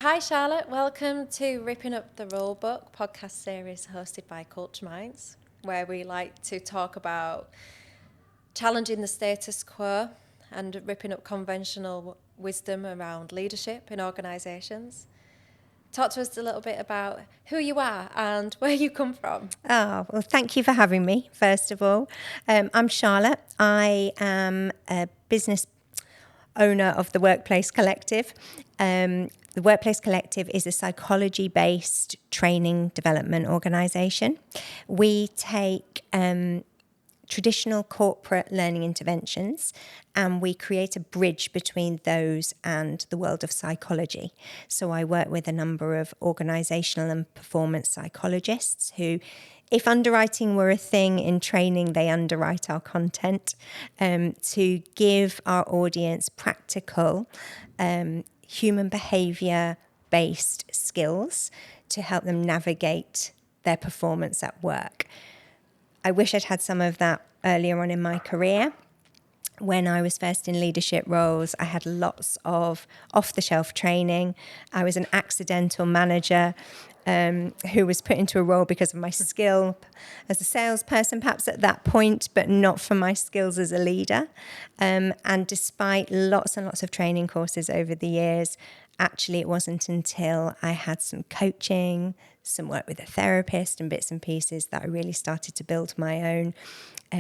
Hi Charlotte, welcome to Ripping Up the Rulebook podcast series hosted by Culture Minds, where we like to talk about challenging the status quo and ripping up conventional wisdom around leadership in organisations. Talk to us a little bit about who you are and where you come from. Oh, well, thank you for having me, first of all. I'm Charlotte. I am a business owner of the Workplace Collective. The Workplace Collective is a psychology-based training development organisation. We take traditional corporate learning interventions and we create a bridge between those and the world of psychology. So I work with a number of organisational and performance psychologists who, if underwriting were a thing in training, they underwrite our content to give our audience practical human behaviour-based skills to help them navigate their performance at work. I wish I'd had some of that earlier on in my career. When I was first in leadership roles, I had lots of off-the-shelf training. I was an accidental manager who was put into a role because of my skill as a salesperson, perhaps at that point, but not for my skills as a leader. And despite lots and lots of training courses over the years, actually it wasn't until I had some coaching, some work with a therapist and bits and pieces that I really started to build my own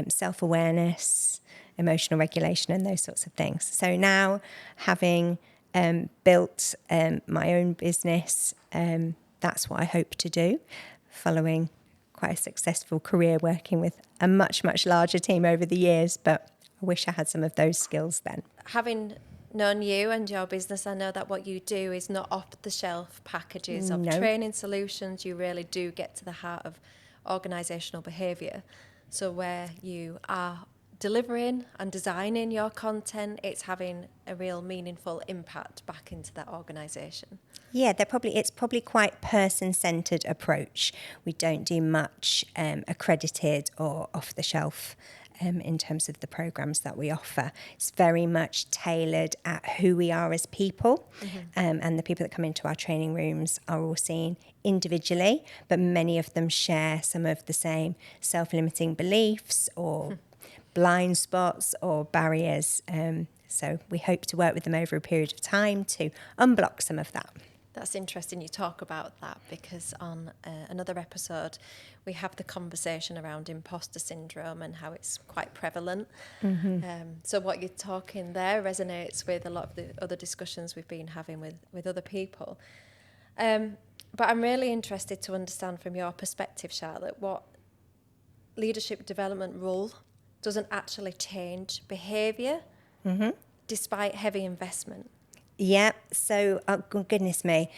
self-awareness, emotional regulation and those sorts of things. So now, having built my own business, that's what I hope to do, following quite a successful career working with a much, much larger team over the years, but I wish I had some of those skills then. Having known you and your business, I know that what you do is not off-the-shelf packages of training solutions. You really do get to the heart of organisational behaviour. So where you are delivering and designing your content, it's having a real meaningful impact back into that organisation. Yeah, it's probably quite person-centred approach. We don't do much accredited or off-the-shelf in terms of the programs that we offer. It's very much tailored at who we are as people, and the people that come into our training rooms are all seen individually, but many of them share some of the same self-limiting beliefs or blind spots or barriers. So we hope to work with them over a period of time to unblock some of that. That's interesting you talk about that, because on another episode we have the conversation around imposter syndrome and how it's quite prevalent. So what you're talking there resonates with a lot of the other discussions we've been having with other people. But I'm really interested to understand from your perspective, Charlotte, what leadership development role doesn't actually change behaviour despite heavy investment. Yeah, so goodness me,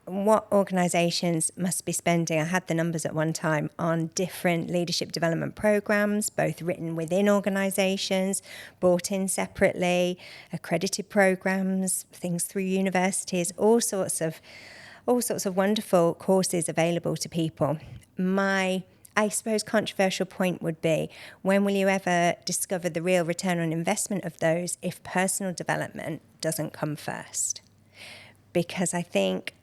what organisations must be spending, I had the numbers at one time, on different leadership development programmes, both written within organisations, brought in separately, accredited programmes, things through universities, all sorts of wonderful courses available to people. I suppose controversial point would be, when will you ever discover the real return on investment of those if personal development doesn't come first? Because I think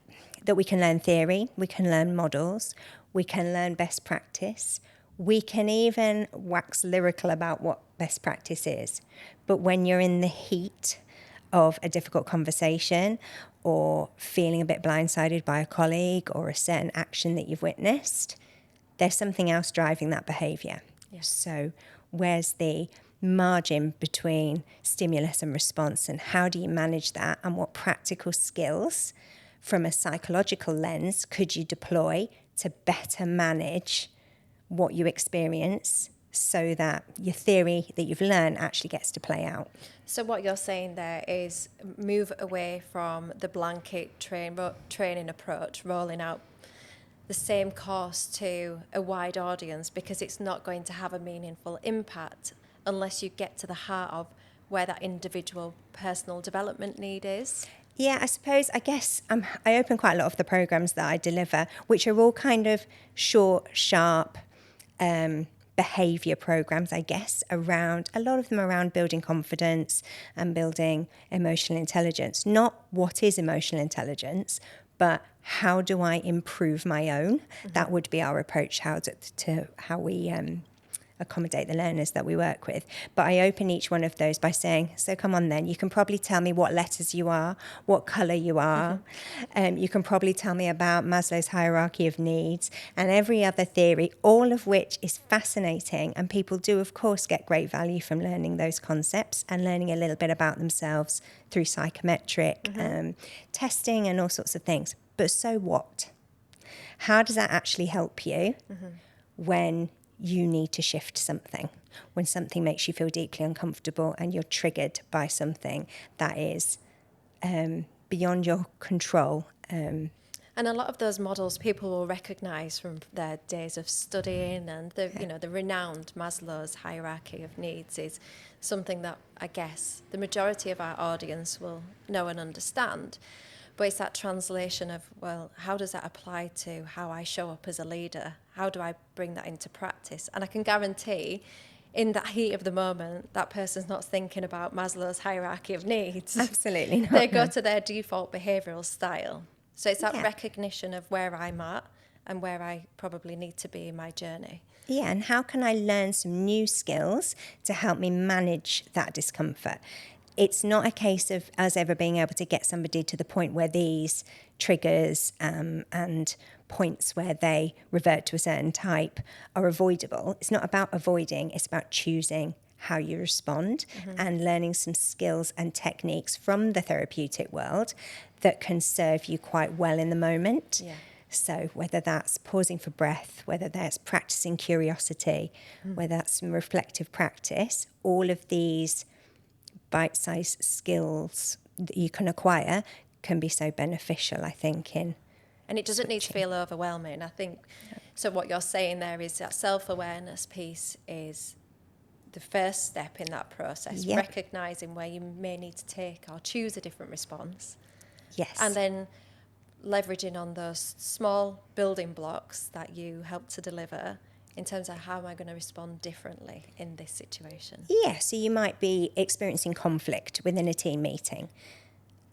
that we can learn theory, we can learn models, we can learn best practice, we can even wax lyrical about what best practice is. But when you're in the heat of a difficult conversation or feeling a bit blindsided by a colleague or a certain action that you've witnessed, there's something else driving that behaviour. Yeah. So where's the margin between stimulus and response, and how do you manage that, and what practical skills from a psychological lens could you deploy to better manage what you experience so that your theory that you've learned actually gets to play out? So what you're saying there is move away from the blanket training approach, rolling out the same course to a wide audience, because it's not going to have a meaningful impact unless you get to the heart of where that individual personal development need is. Yeah, I guess I open quite a lot of the programs that I deliver, which are all kind of short, sharp behaviour programs, I guess, around, a lot of them around building confidence and building emotional intelligence. Not what is emotional intelligence, but how do I improve my own? That would be our approach to how we accommodate the learners that we work with. But I open each one of those by saying, so come on then, you can probably tell me what letters you are, what colour you are. You can probably tell me about Maslow's hierarchy of needs and every other theory, all of which is fascinating. And people do, of course, get great value from learning those concepts and learning a little bit about themselves through psychometric testing and all sorts of things. But so what? How does that actually help you when you need to shift something, when something makes you feel deeply uncomfortable and you're triggered by something that is beyond your control? And a lot of those models people will recognise from their days of studying, and the renowned Maslow's hierarchy of needs is something that I guess the majority of our audience will know and understand. But it's that translation of, well, how does that apply to how I show up as a leader? How do I bring that into practice? And I can guarantee in that heat of the moment, that person's not thinking about Maslow's hierarchy of needs. Absolutely not. They go to their default behavioural style. So it's that Yeah. recognition of where I'm at and where I probably need to be in my journey. Yeah, and how can I learn some new skills to help me manage that discomfort? It's not a case of us ever being able to get somebody to the point where these triggers and points where they revert to a certain type are avoidable. It's not about avoiding, it's about choosing how you respond and learning some skills and techniques from the therapeutic world that can serve you quite well in the moment. Yeah. So whether that's pausing for breath, whether that's practicing curiosity, whether that's some reflective practice, all of these bite-sized skills that you can acquire can be so beneficial, I think, in And it doesn't need to switching. feel overwhelming. I think, so what you're saying there is that self-awareness piece is the first step in that process, Yep. recognising where you may need to take or choose a different response. Yes. And then leveraging on those small building blocks that you help to deliver in terms of how am I going to respond differently in this situation. Yeah, so you might be experiencing conflict within a team meeting,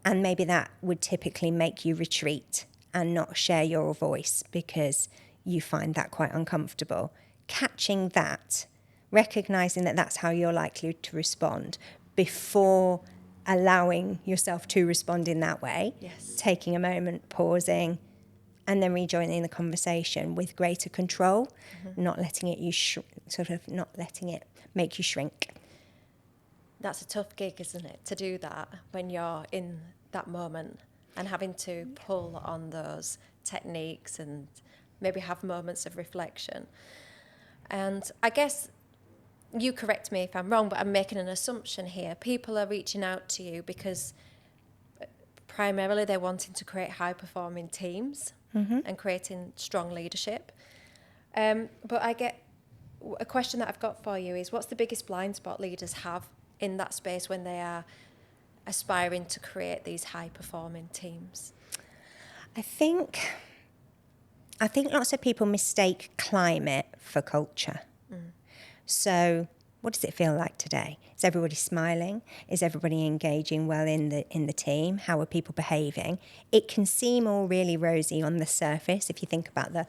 and maybe that would typically make you retreat and not share your voice because you find that quite uncomfortable. Catching that, recognizing that that's how you're likely to respond before allowing yourself to respond in that way, Yes. taking a moment, pausing, and then rejoining the conversation with greater control, not letting it not letting it make you shrink. That's a tough gig, isn't it, to do that when you're in that moment and having to pull on those techniques and maybe have moments of reflection. And I guess, you correct me if I'm wrong, but I'm making an assumption here. People are reaching out to you because primarily they're wanting to create high-performing teams and creating strong leadership. But I get a question that I've got for you is, what's the biggest blind spot leaders have in that space when they are aspiring to create these high-performing teams? I think lots of people mistake climate for culture. So what does it feel like today? Is everybody smiling? Is everybody engaging well in the team? How are people behaving? It can seem all really rosy on the surface. If you think about the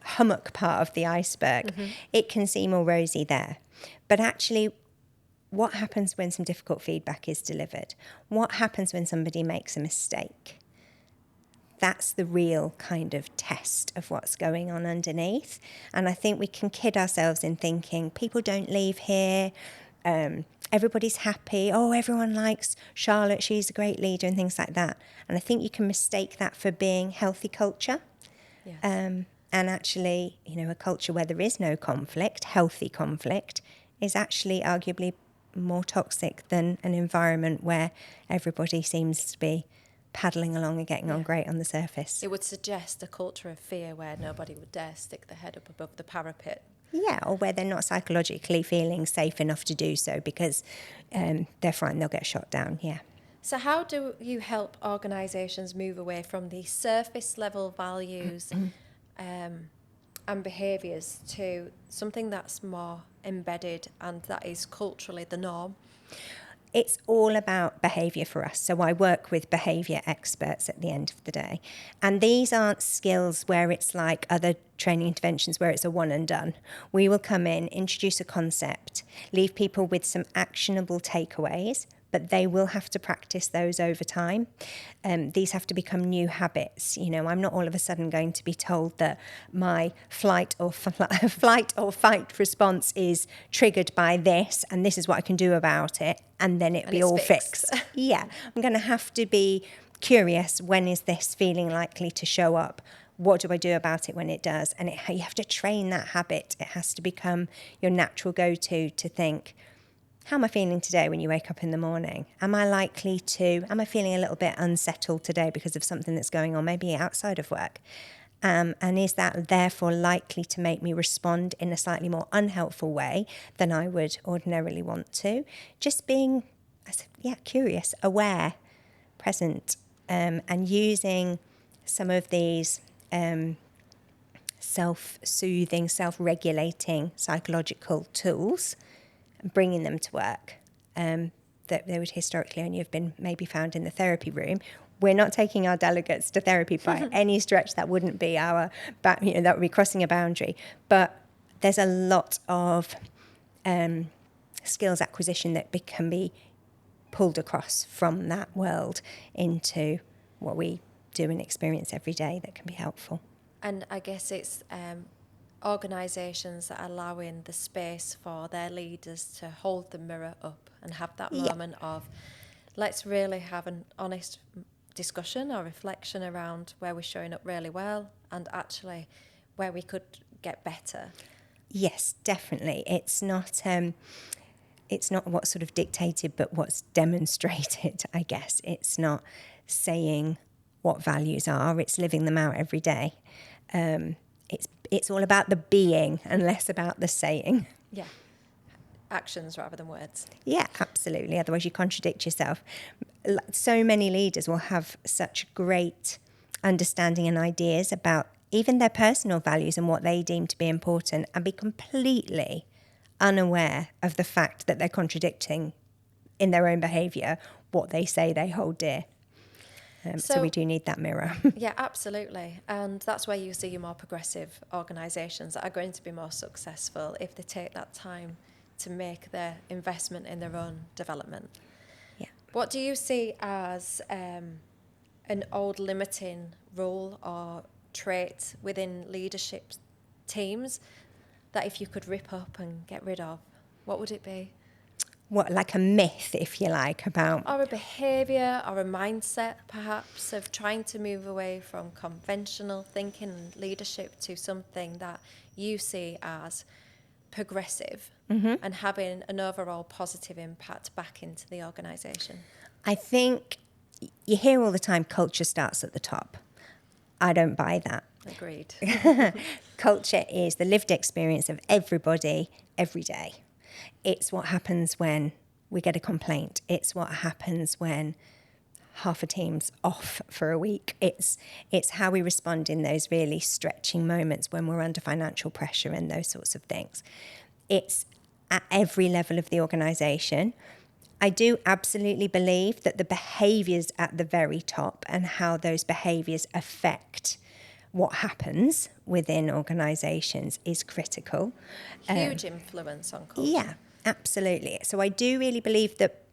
hummock part of the iceberg, it can seem all rosy there. But actually, what happens when some difficult feedback is delivered? What happens when somebody makes a mistake? That's the real kind of test of what's going on underneath. And I think we can kid ourselves in thinking people don't leave here, everybody's happy, oh, everyone likes Charlotte, she's a great leader, and things like that. And I think you can mistake that for being healthy culture. Yes. And actually, a culture where there is no conflict, healthy conflict, is actually arguably more toxic than an environment where everybody seems to be paddling along and getting on great on the surface. It would suggest a culture of fear where nobody would dare stick their head up above the parapet. Yeah, or where they're not psychologically feeling safe enough to do so because they're frightened they'll get shot down, yeah. So how do you help organisations move away from the surface level values and behaviours to something that's more embedded and that is culturally the norm? it's all about behaviour for us. So I work with behaviour experts at the end of the day. And these aren't skills where it's like other training interventions where it's a one and done. We will come in, introduce a concept, leave people with some actionable takeaways, but they will have to practice those over time. These have to become new habits. You know, I'm not all of a sudden going to be told that my flight or fight response is triggered by this, and this is what I can do about it, and then it'll be all fixed. Yeah, I'm going to have to be curious. When is this feeling likely to show up? What do I do about it when it does? And you have to train that habit. It has to become your natural go-to to think, how am I feeling today when you wake up in the morning? Am I feeling a little bit unsettled today because of something that's going on, maybe outside of work? And is that therefore likely to make me respond in a slightly more unhelpful way than I would ordinarily want to? Just being, curious, aware, present, and using some of these self-soothing, self-regulating psychological tools, bringing them to work, that they would historically only have been maybe found in the therapy room. We're not taking our delegates to therapy by any stretch. That wouldn't be that would be crossing a boundary. But there's a lot of skills acquisition that can be pulled across from that world into what we do and experience every day that can be helpful. And I guess it's organisations that are allowing the space for their leaders to hold the mirror up and have that moment of, let's really have an honest discussion or reflection around where we're showing up really well and actually where we could get better. Yes, definitely. It's not what's sort of dictated, but what's demonstrated, I guess. It's not saying what values are, it's living them out every day. It's all about the being and less about the saying. Yeah. Actions rather than words. Yeah, absolutely. Otherwise you contradict yourself. So many leaders will have such great understanding and ideas about even their personal values and what they deem to be important, and be completely unaware of the fact that they're contradicting in their own behaviour what they say they hold dear. So we do need that mirror. Yeah, absolutely. And that's where you see your more progressive organisations that are going to be more successful if they take that time to make their investment in their own development. Yeah. What do you see as an old limiting rule or trait within leadership teams that if you could rip up and get rid of, what would it be? What, like a myth, if you like, about... Or a behaviour or a mindset, perhaps, of trying to move away from conventional thinking and leadership to something that you see as progressive and having an overall positive impact back into the organisation? I think you hear all the time culture starts at the top. I don't buy that. Agreed. Culture is the lived experience of everybody every day. It's what happens when we get a complaint. It's what happens when half a team's off for a week. It's how we respond in those really stretching moments when we're under financial pressure and those sorts of things. It's at every level of the organisation. I do absolutely believe that the behaviours at the very top and how those behaviours affect what happens within organisations is critical. Huge influence on culture. Yeah, absolutely. So I do really believe that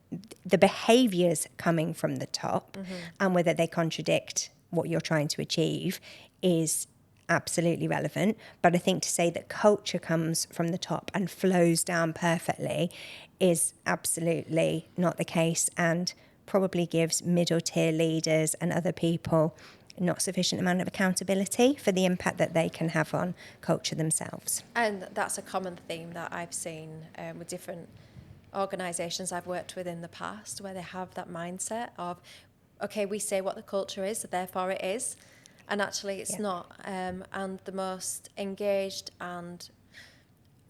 the behaviours coming from the top and whether they contradict what you're trying to achieve is absolutely relevant. But I think to say that culture comes from the top and flows down perfectly is absolutely not the case, and probably gives middle tier leaders and other people not sufficient amount of accountability for the impact that they can have on culture themselves. And that's a common theme that I've seen with different organisations I've worked with in the past, where they have that mindset of, okay, we say what the culture is, so therefore it is. And actually it's not. And the most engaged and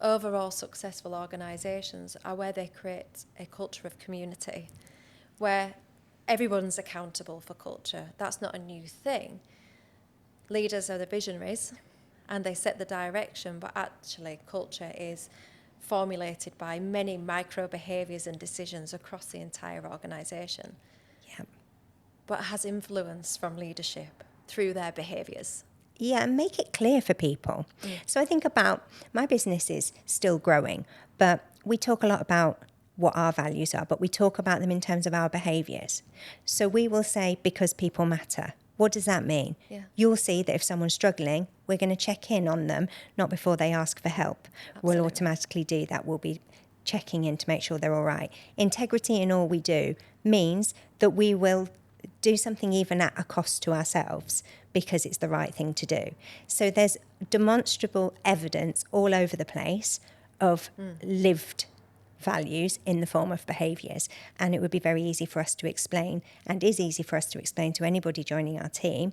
overall successful organisations are where they create a culture of community, where everyone's accountable for culture. That's not a new thing. Leaders are the visionaries and they set the direction, but actually culture is formulated by many micro behaviours and decisions across the entire organisation, Yeah. but has influence from leadership through their behaviours. Yeah, and make it clear for people. So I think about my business is still growing, but we talk a lot about what our values are, but we talk about them in terms of our behaviours. So we will say, because people matter. What does that mean? Yeah. You'll see that if someone's struggling, we're going to check in on them, not before they ask for help. Absolutely. We'll automatically do that. We'll be checking in to make sure they're all right. Integrity in all we do means that we will do something even at a cost to ourselves because it's the right thing to do. So there's demonstrable evidence all over the place of lived values in the form of behaviours. And it would be very easy for us to explain, and is easy for us to explain to anybody joining our team,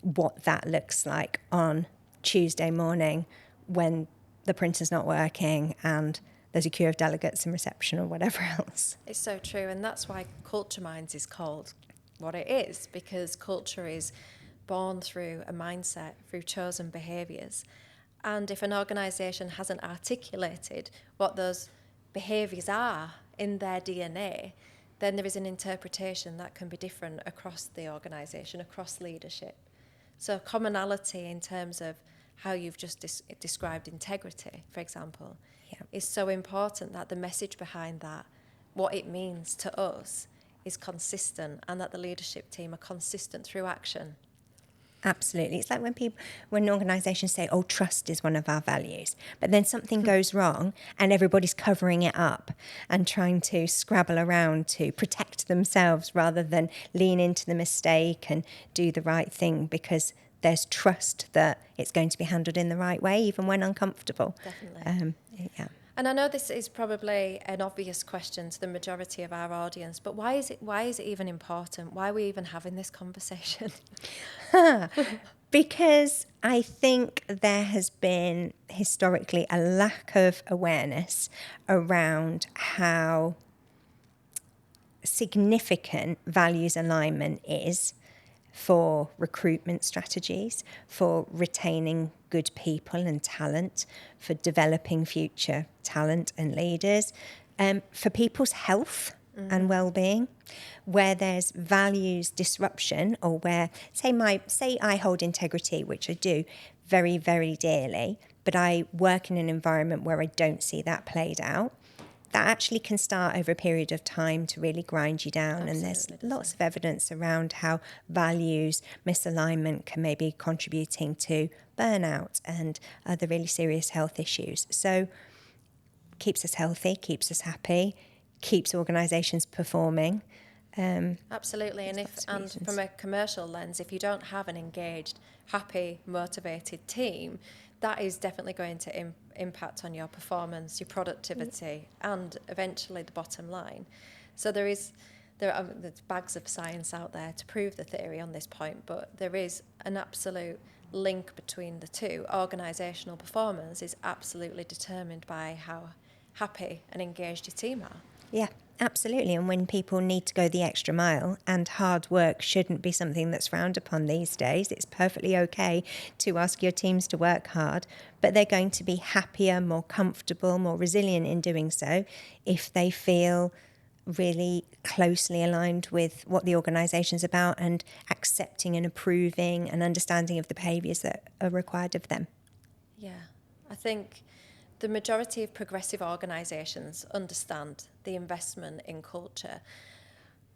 what that looks like on Tuesday morning when the printer's not working and there's a queue of delegates in reception or whatever else. It's so true, and that's why Culture Minds is called what it is, because culture is born through a mindset, through chosen behaviours. And if an organisation hasn't articulated what those behaviours are in their DNA, then there is an interpretation that can be different across the organisation, across leadership. So commonality in terms of how you've just described integrity, for example, is so important, that the message behind that, what it means to us, is consistent, and that the leadership team are consistent through action. Absolutely. It's like when organisations say, oh, trust is one of our values, but then something goes wrong and everybody's covering it up and trying to scrabble around to protect themselves rather than lean into the mistake and do the right thing because there's trust that it's going to be handled in the right way, even when uncomfortable. Definitely. Yeah. And I know this is probably an obvious question to the majority of our audience, but why is it even important? Why are we even having this conversation? Because I think there has been historically a lack of awareness around how significant values alignment is for recruitment strategies, for retaining good people and talent, for developing future talent and leaders, for people's health and well-being. Where there's values disruption, or where say I hold integrity, which I do very, very dearly, but I work in an environment where I don't see that played out, that actually can start over a period of time to really grind you down. Absolutely, and there's lots of evidence around how values misalignment can maybe be contributing to burnout and other really serious health issues. So keeps us healthy, keeps us happy, keeps organisations performing. Absolutely, and from a commercial lens, if you don't have an engaged, happy, motivated team, that is definitely going to impact on your performance, your productivity, and eventually the bottom line. So there's bags of science out there to prove the theory on this point, but there is an absolute link between the two. Organisational performance is absolutely determined by how happy and engaged your team are. Yeah, absolutely. And when people need to go the extra mile, and hard work shouldn't be something that's frowned upon these days, it's perfectly okay to ask your teams to work hard, but they're going to be happier, more comfortable, more resilient in doing so if they feel really closely aligned with what the organisation's about and accepting and approving and understanding of the behaviours that are required of them. Yeah, I think the majority of progressive organisations understand the investment in culture.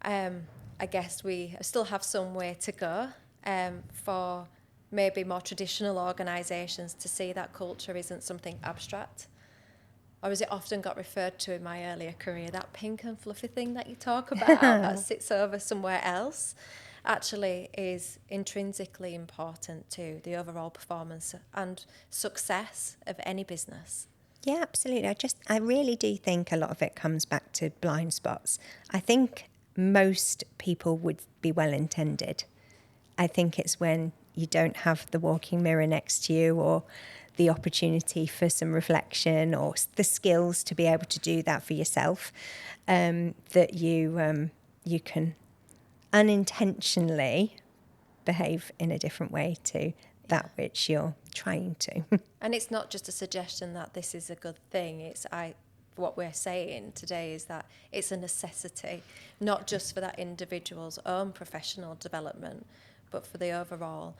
I guess we still have some way to go for maybe more traditional organisations to see that culture isn't something abstract. Or as it often got referred to in my earlier career, that pink and fluffy thing that you talk about that sits over somewhere else, actually is intrinsically important to the overall performance and success of any business. Yeah, absolutely. I really do think a lot of it comes back to blind spots. I think most people would be well intended. I think it's when you don't have the walking mirror next to you, or the opportunity for some reflection, or the skills to be able to do that for yourself, that you can unintentionally behave in a different way to that which you're trying to. And it's not just a suggestion that this is a good thing. What we're saying today is that it's a necessity, not just for that individual's own professional development, but for the overall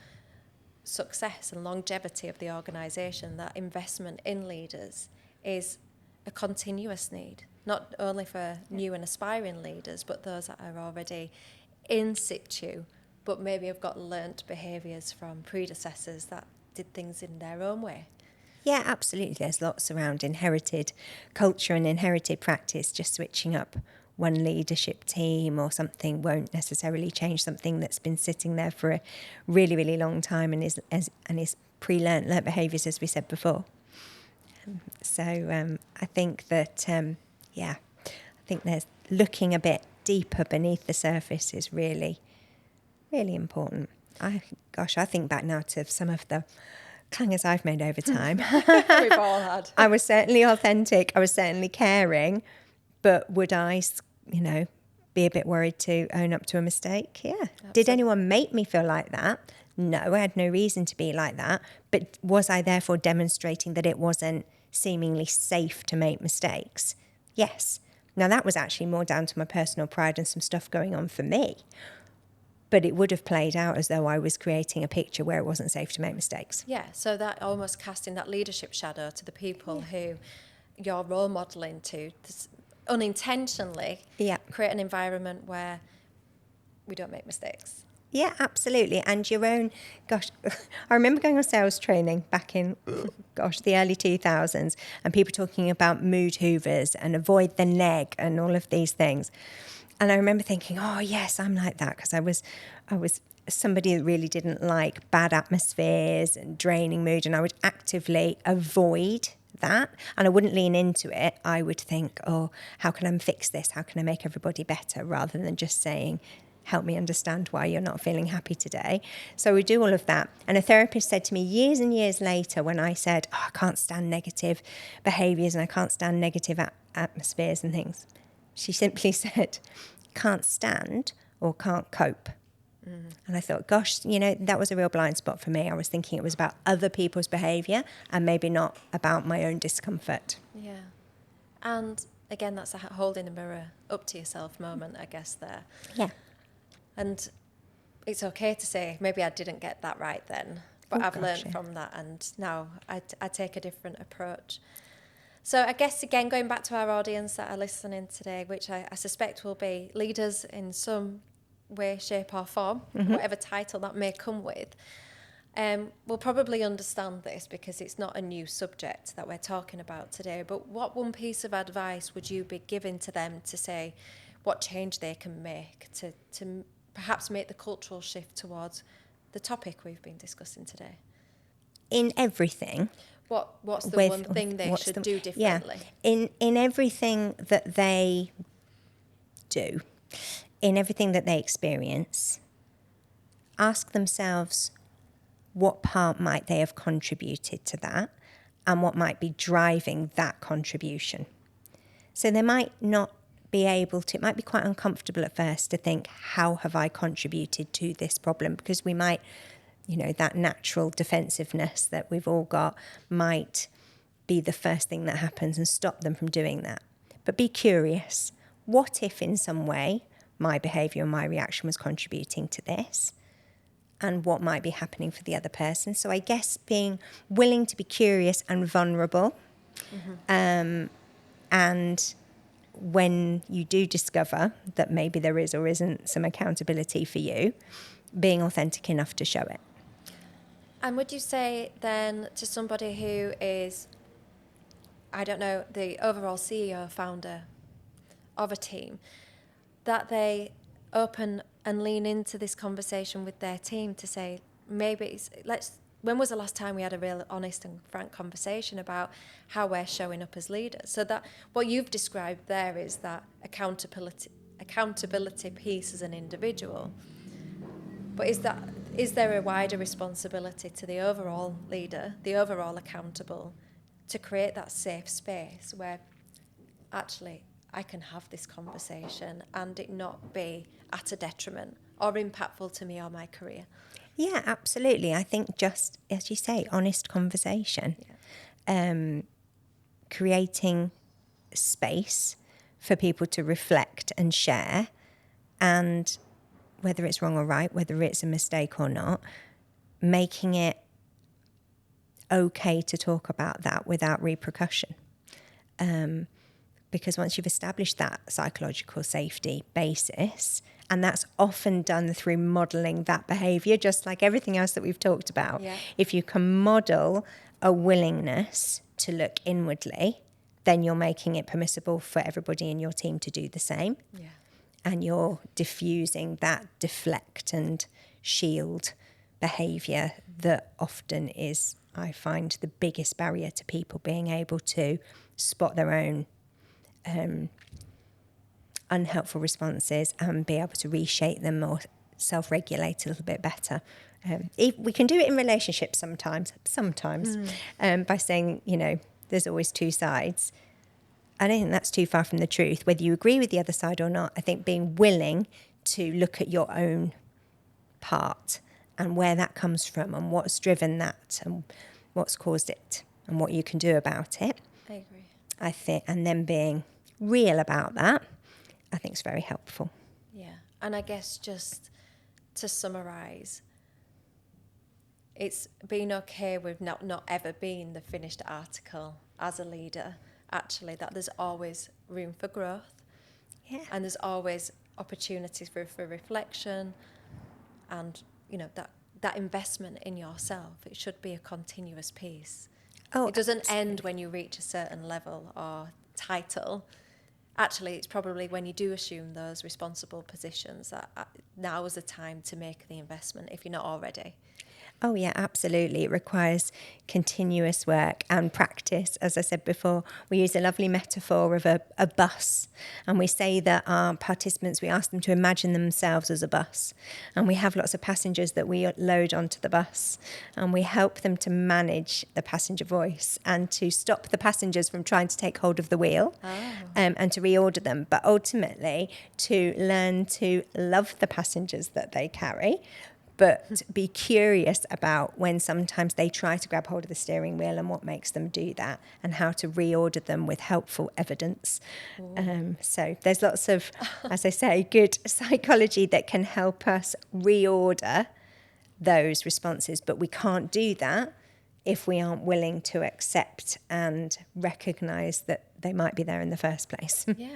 success and longevity of the organisation. That investment in leaders is a continuous need, not only for new and aspiring leaders, but those that are already in situ, but maybe have got learnt behaviours from predecessors that did things in their own way. Yeah, absolutely. There's lots around inherited culture and inherited practice. Just switching up one leadership team or something won't necessarily change something that's been sitting there for a really, really long time and is pre-learnt behaviours, as we said before. So I think that, I think there's looking a bit deeper beneath the surface is really, really important. I think back now to some of the clangers I've made over time. We've all had. I was certainly authentic. I was certainly caring. But would I, be a bit worried to own up to a mistake? Yeah. Absolutely. Did anyone make me feel like that? No, I had no reason to be like that. But was I therefore demonstrating that it wasn't seemingly safe to make mistakes? Yes. Now, that was actually more down to my personal pride and some stuff going on for me. But it would have played out as though I was creating a picture where it wasn't safe to make mistakes. Yeah, so that almost casting that leadership shadow to the people who you're role modelling to unintentionally create an environment where we don't make mistakes. Yeah, absolutely. And your own, I remember going on sales training back in, the early 2000s, and people talking about mood hoovers and avoid the neg and all of these things. And I remember thinking, oh, yes, I'm like that, because I was somebody that really didn't like bad atmospheres and draining mood, and I would actively avoid that, and I wouldn't lean into it. I would think, oh, how can I fix this? How can I make everybody better? Rather than just saying, help me understand why you're not feeling happy today. So we do all of that. And a therapist said to me years and years later, when I said, I can't stand negative behaviours and I can't stand negative atmospheres and things, she simply said, can't stand or can't cope. And I thought, that was a real blind spot for me. I was thinking it was about other people's behaviour and maybe not about my own discomfort. Yeah. And again, that's a holding the mirror up to yourself moment, I guess, there. Yeah. And it's okay to say, maybe I didn't get that right then, but I've learned from that, and now I take a different approach. So I guess, again, going back to our audience that are listening today, which I suspect will be leaders in some way, shape or form, whatever title that may come with, will probably understand this because it's not a new subject that we're talking about today. But what one piece of advice would you be giving to them to say what change they can make to perhaps make the cultural shift towards the topic we've been discussing today? In everything. What's the one thing they should do differently? Yeah. In everything that they do, in everything that they experience, ask themselves what part might they have contributed to that and what might be driving that contribution. So they might not be able to, it might be quite uncomfortable at first to think, how have I contributed to this problem? Because we might, that natural defensiveness that we've all got might be the first thing that happens and stop them from doing that. But be curious. What if in some way my behaviour and my reaction was contributing to this? And what might be happening for the other person? So I guess being willing to be curious and vulnerable. And when you do discover that maybe there is or isn't some accountability for you, being authentic enough to show it. And would you say then to somebody who is, I don't know, the overall CEO, founder of a team, that they open and lean into this conversation with their team to say, maybe when was the last time we had a real honest and frank conversation about how we're showing up as leaders? So that what you've described there is that accountability piece as an individual. But is there a wider responsibility to the overall leader, the overall accountable, to create that safe space where actually I can have this conversation and it not be at a detriment or impactful to me or my career? Yeah, absolutely. I think just, as you say, honest conversation, creating space for people to reflect and share, and whether it's wrong or right, whether it's a mistake or not, making it okay to talk about that without repercussion. Because once you've established that psychological safety basis, and that's often done through modelling that behaviour, just like everything else that we've talked about. Yeah. If you can model a willingness to look inwardly, then you're making it permissible for everybody in your team to do the same. Yeah. And you're diffusing that deflect and shield behaviour that often is, I find, the biggest barrier to people being able to spot their own unhelpful responses and be able to reshape them or self-regulate a little bit better. We can do it in relationships sometimes, by saying, there's always two sides. I don't think that's too far from the truth, whether you agree with the other side or not. I think being willing to look at your own part and where that comes from and what's driven that and what's caused it and what you can do about it. I agree. I think, and then being real about that, I think is very helpful. Yeah. And I guess just to summarise, it's being okay with not ever being the finished article as a leader, actually, that there's always room for growth. Yeah. And there's always opportunities for reflection and, that investment in yourself. It should be a continuous piece. Oh, it doesn't absolutely. end when you reach a certain level or title. Actually, it's probably when you do assume those responsible positions that now is the time to make the investment if you're not already. Oh, yeah, absolutely. It requires continuous work and practice. As I said before, we use a lovely metaphor of a bus. And we say that our participants, we ask them to imagine themselves as a bus. And we have lots of passengers that we load onto the bus. And we help them to manage the passenger voice and to stop the passengers from trying to take hold of the wheel and to reorder them. But ultimately, to learn to love the passengers that they carry, but be curious about when sometimes they try to grab hold of the steering wheel and what makes them do that and how to reorder them with helpful evidence. So there's lots of, as I say, good psychology that can help us reorder those responses, but we can't do that if we aren't willing to accept and recognise that they might be there in the first place. Yeah.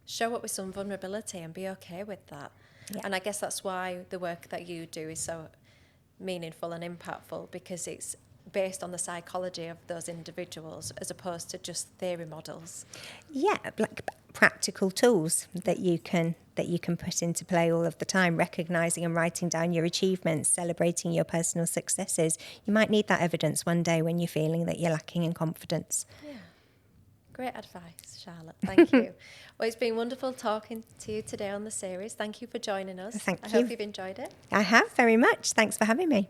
Show up with some vulnerability and be okay with that. Yeah. And I guess that's why the work that you do is so meaningful and impactful, because it's based on the psychology of those individuals as opposed to just theory models. Yeah, like practical tools that you can put into play all of the time, recognising and writing down your achievements, celebrating your personal successes. You might need that evidence one day when you're feeling that you're lacking in confidence. Yeah. Great advice, Charlotte. Thank you. Well, it's been wonderful talking to you today on the series. Thank you for joining us. Thank I you. hope you've enjoyed it. I have very much. Thanks for having me.